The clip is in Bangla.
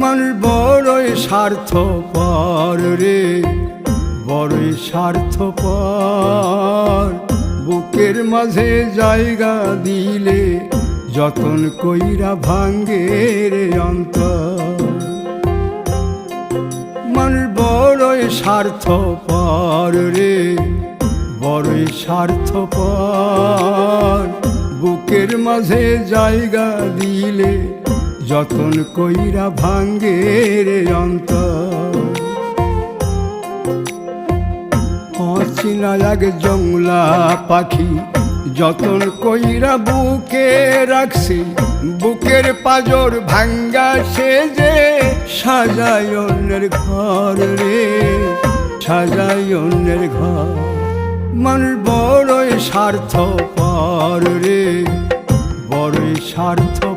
মানুষ বড়ই স্বার্থপর রে, বড়ই স্বার্থপর। বুকের মাঝে জায়গা দিলে যতন কইরা ভাঙ্গে রে অন্তর। মানুষ বড়ই স্বার্থপর রে, বড়ই স্বার্থপর। বুকের মাঝে জায়গা দিলে যতন কইরা ভাঙ্গে রে অন্তর। অচিনা এক জংলা পাখি যতন কইরা বুকে রাখছি, বুকের পাজর ভাঙ্গা সে যে সাজায় অন্যের ঘর রে, সাজায় অন্যের ঘর। মানুষ বড়ই স্বার্থপর রে, বড়ই স্বার্থপর।